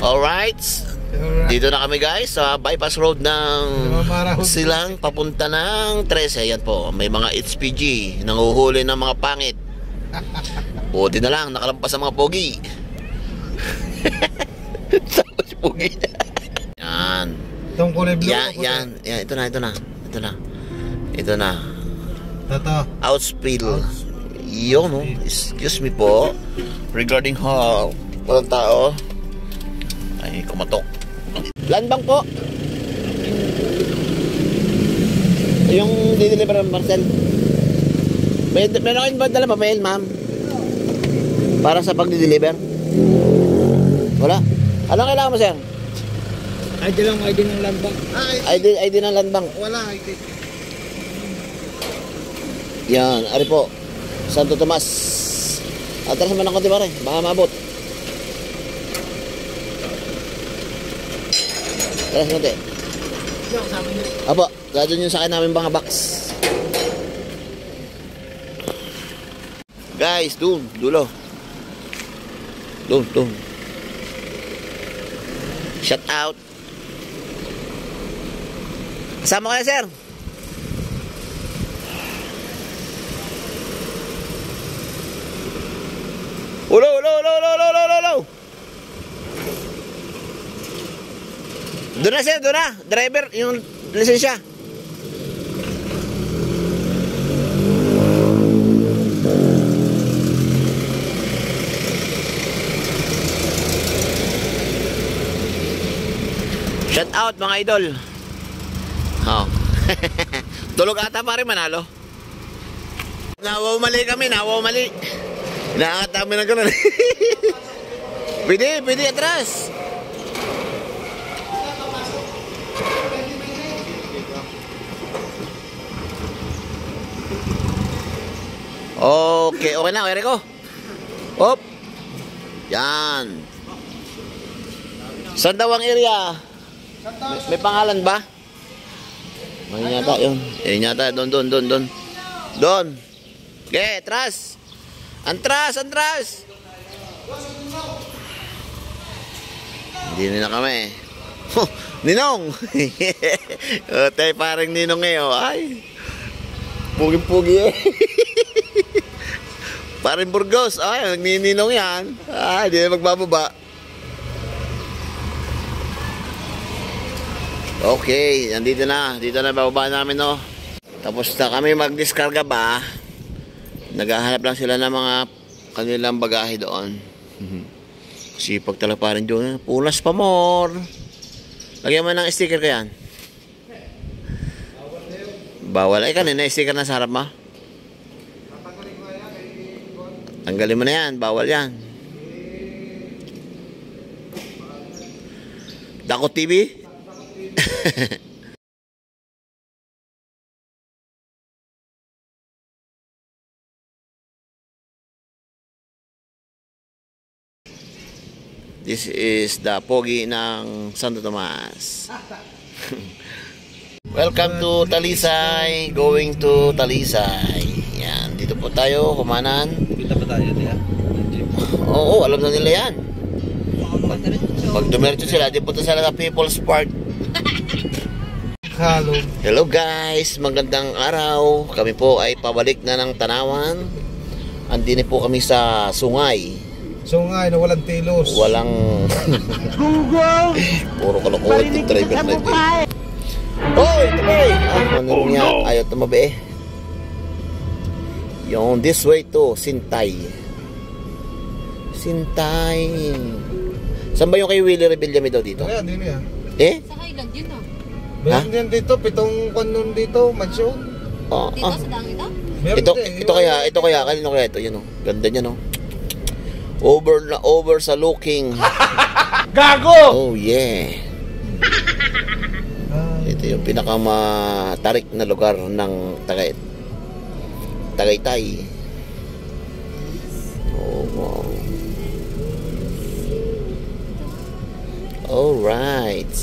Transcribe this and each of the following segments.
Alright. Dito na kami guys sa bypass road ng Silang papunta ng 13. Yan po, may mga HPG nanguhuli ng mga pangit. Buti na lang nakalampas ang mga pogi. Tapos pogi. Yan. Yan, ito na. Outspill. Yun, no? Excuse me po. Regarding walang tao. Ay, kumatok. Landbang po. Yung di-deliver ng parcel. Meron kayong ba dala papel, ma'am? Para sa pag-deliver? Wala? Anong kailangan mo, sir? ID lang, ID ng landbang. ID ng landbang. Wala, ID. Yan, ari po. Santo Tomas. Atras naman ako, diba rin? Baka maabot. Atras natin. Apo, gano'n yung sa akin namin mga box. Guys, dulo. Doon. Shout out. Kasama kayo, sir. Ulo. Doon na, sir, doon na. Driver, yung lisensya. Shout out mga idol. Oh. Tulog ata pa rin manalo. Nawaw mali kami. Naangat namin ng gano'n. Pwede atras. Okay na, Eriko. Hop. Yan. Saan daw ang area? May pangalan ba? May yata yun. Yata, doon. Okay, atras. Antras. Hindi na kami. Ninong. Tayo parang ninong ngayon. Ay. Pugi-pugi eh. Parang Burgos. Ay, nagnininong yan. Ay, hindi na magbababa. Okay, dito na bababa namin, no. Tapos na kami mag-diskarga ba. Naghahanap lang sila ng mga kanilang bagahe doon. Sipag talaga rin doon. Pulas pa more. Lagyan mo ng sticker ko yan. Bawal. Ay, kanina sticker na sa harap mo. Tanggalin mo na yan. Bawal yan. Dako TV? This is the pogi ng Santo Tomas. Welcome to Talisay. Going to Talisay. Yan, dito po tayo, kumanan. Kita ba tayo diyan? Oo, alam na nila yan. Pag dumiretso sila, di punta sila sa People's Park. Hello guys, magandang araw. Kami po ay pabalik na ng Tanawan. Andini po kami sa Sungay na walang tilos. Walang puro kalokohan yung driver na ito. Hoy, tumay! Ano niya? Ayaw tumabi eh. Yung this way to Sintay. Saan ba yung kay Willie Rebellame daw dito? Ayan, din yan. Eh? Sa Highland yun ah. Meron yan dito, 7 kanon dito, mansyon. Dito sa dang ito? Ito kaya, kanino kaya ito? Yan o, ganda niya no. Over sa looking. Gago! Oh yeah. Ito yung pinakamatarik na lugar ng Tagaytay. Oh wow. Alright.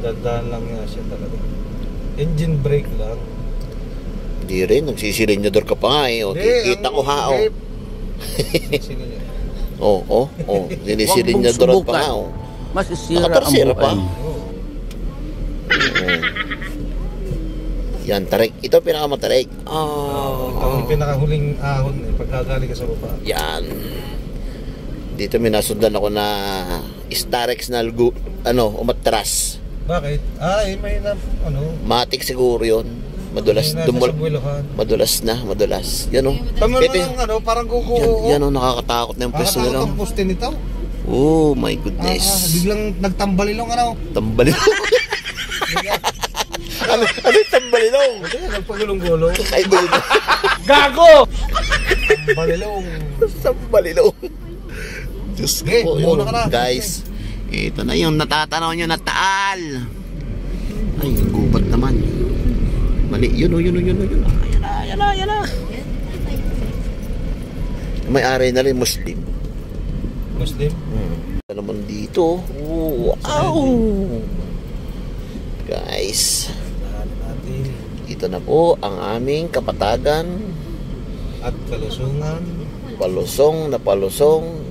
Dandahan lang nga siya talaga. Engine brake lang. Hindi rin, nagsisilinyador ka pa nga eh. O, kita ko ha o. Oo. Sinisilin niya doon pa nga. Oh. Masisira ang Nakatersira pa. buhay. Oo. Yan, tarik. Ito pinakamatarik. Ito ang pinakahuling ahon pagkagaling ka sa baba. Yan. Dito may nasundan ako na Starex na umatras. Bakit? Ay, may na, Matik siguro yun. Madulas. may nasa sa Builokan. Madulas. Yan o. Tama Ito na ng parang kuko. Yan o, nakakatakot na yung pwesto Nakakatakot nila. ang poste nito. Oh my goodness. Biglang nagtambalilong Tambalilong. ano yung tambalilong? Nagpagulong-gulong. Ay, balilong. Gago! Tambalilong. Tambalilong. Diyos ko Okay, po muna yun. ka na. Guys, ito na yung natatanaw nyo na taal. Ay, yung gubat naman. Mali, yun. Ayan na. May ari na rin Muslim. Muslim? Ito naman dito. Wow! Guys, Natin. ito na po ang aming kapatagan. At kalusungan. Palusong na palusong.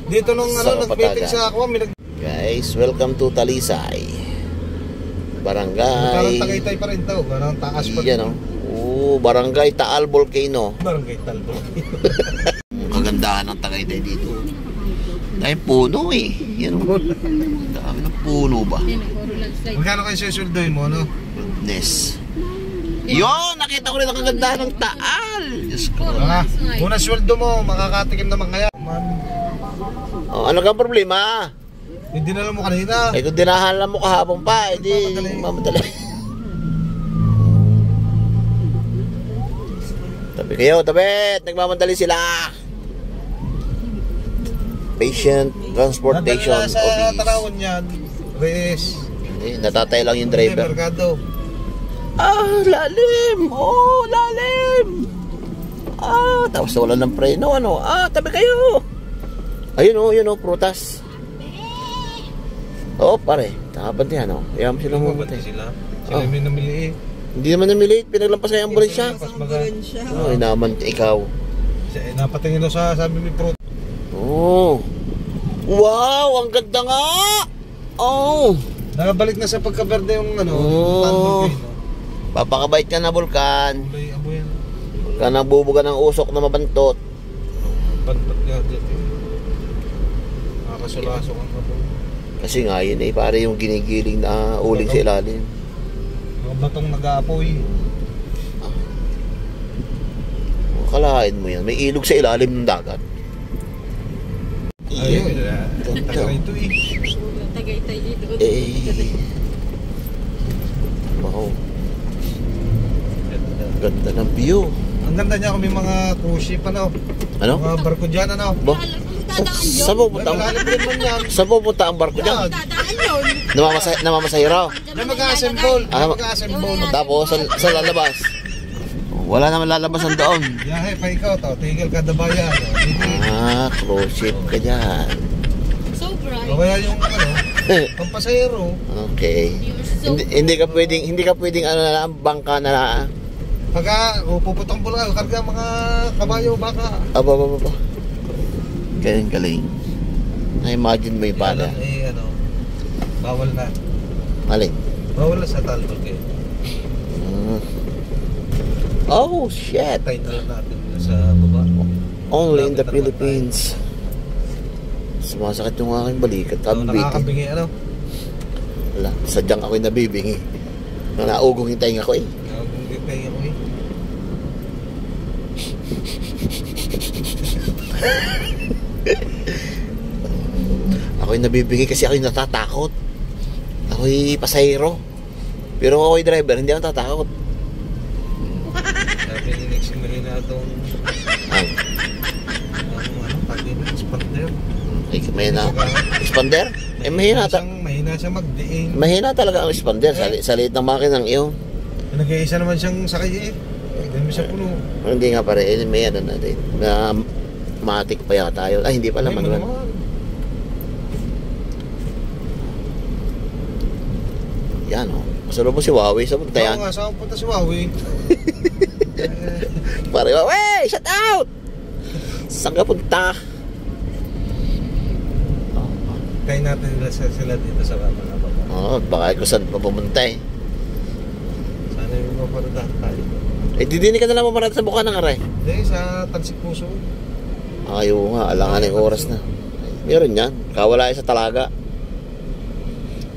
Dito nung Sa nag-meeting Kapatagan. sa ako, may Guys, welcome to Talisay. parang Barangay. Tagaytay pa rin to. Parang taas pa Yan o. Barangay Taal Volcano. Barangay Talbo. Ang kagandahan ng Tagaytay dito. Dahil puno eh. Yan o. Dami ng puno ba? Magkano kayo susuldoin mo, no? Goodness. Yun! Nakita ko rin ang kagandahan ng Taal. Diyos ko. Una sweldo mo, makakatikim naman kaya. Man, Oh, ano kang problema? hindi na lang mo kanina. Eh kung dinahalan mo kahapon pa, edi mamadali. Tabi kayo, tabi! Nagmamadali sila! Patient Transportation Nadala sa Office. Tarawan yan. Reyes. Hindi, natatay lang yung driver. Mercado. Lalim! Oh, lalim! Tapos wala ng preno, ano? Tabi kayo! Ayun o, prutas. Oo, pare. Taban yan, o. Ayaw mo sila mamatay. Sila may namili eh. Hindi naman namili, pinaglampas ay ambulansya. Pas maga. Inaman ikaw. Napatingin daw sa sabi ni Pro. Oh. Wow, ang ganda nga. Oh. Nakabalik na sa pagkaberde yung Oh. Papakabait ka na, Bulkan. Kulay abo yan. Ka nabubuga ng usok na mabantot. Bantot nga dyan. Nakakasulasok ang abo. Kasi nga yun pare yung ginigiling na uling sa ilalim. Mga batong nag-aapoy. Kalahain mo yan, may ilog sa ilalim ng dagat. Ayun. Ganda. Taga ito eh. Tagaytay dito. Wow. Ganda ng view. Ang ganda niya kung may mga cruise ship ano. Ano? Mga barko dyan ano. Ba? Saan pupunta ang Malalim din man yan. Saan pupunta ang barko dyan? Dadaan yun. Namamasahe raw. Na mag-assemble. Mag-assemble. Tapos sa lalabas. Wala naman lalabasan doon. Yahe pa ikaw to. Tigil ka dabayan. Cruise ship ka dyan. So bright. O kaya yung pampasayero. Okay. Hindi ka pwedeng bangka na Pagka puputang pula karga mga kabayo baka. aba. Galing. Na-imagine mo yung pala. Yan, bawal na. Alin? Bawal na sa Talbot eh. Oh, shit. Title natin sa baba. Only in the Philippines. Sumasakit yung aking balikat. Nakakabingi ano? Wala, sadyang ako'y nabibingi. Naugong yung tainga ko eh. Nakakabingi ako eh. Ako'y nabibingi kasi ako'y natatakot. Ako'y pasahero. Pero ako'y driver, hindi ako natatakot. Sabi ni Nick Simerina itong expander. Ay, mahina. Expander? Mahina. Mahina siyang magdiin. Mahina talaga ang expander sa liit ng makinang iyon. Nag-iisa naman siyang sakay eh. Hindi mo siya puno. Hindi nga pare, may ano natin. Matik pa yata tayo. Ay, hindi pala manual. Yan o. Masarap mo si Huawei. Saan punta yan? Oo nga, saan punta si Huawei? Pare, Huawei! Shout out! Saan ka punta? Kain natin sila dito sa mga baba. Oo, baka kung saan pa pumunta eh. Sana yung maparadahan tayo. Eh, didini ka na lang mamarata sa Bukana nga rin. Hindi, sa Tansik Puso. Ayaw nga, alangan yung oras na. Meron yan, kawala sa talaga.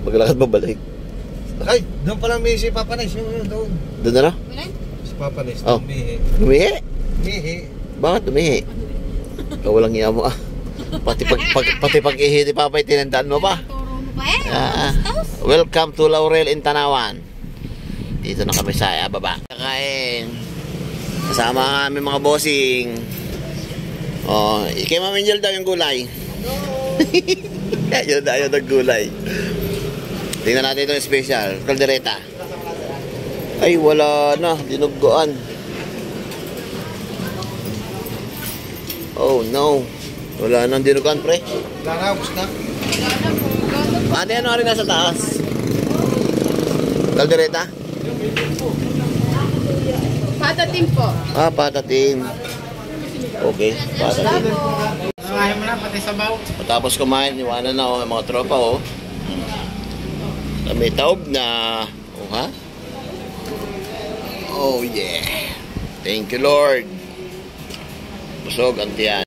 Maglakad babalik. Ay, doon pala may si Papa Nes. Yung doon. Doon na na? Wala? Si Papa Nes, Oh. tumihi. Lumihi? Tumihi. Bakit lumihi? Ikaw walang iya mo ah. Pati pag ihi ni Papa, tinandaan mo pa. Turo mo pa eh. Ah, welcome to Laurel in Tanawan. Dito na kami sa baba. Kakain. Kasama kami mga bossing. Oh, kay Ma'am Angel daw yung gulay. Ayun ang gulay. Tingnan natin ito yung special. Caldereta. Ay, wala na. Dinuguan. Oh, no. Wala nang dinuguan, pre. Wala na, ubus na. Ate, ano rin nasa taas? Caldereta? Patatim po. Ah, patatim. Okay, patatim. Ayaw mo na, pati sabaw. Tapos kumain, iwanan na ang mga tropa, oh. May taob na. Oh, ha? Oh, yeah. Thank you, Lord. Busog ang tiyan.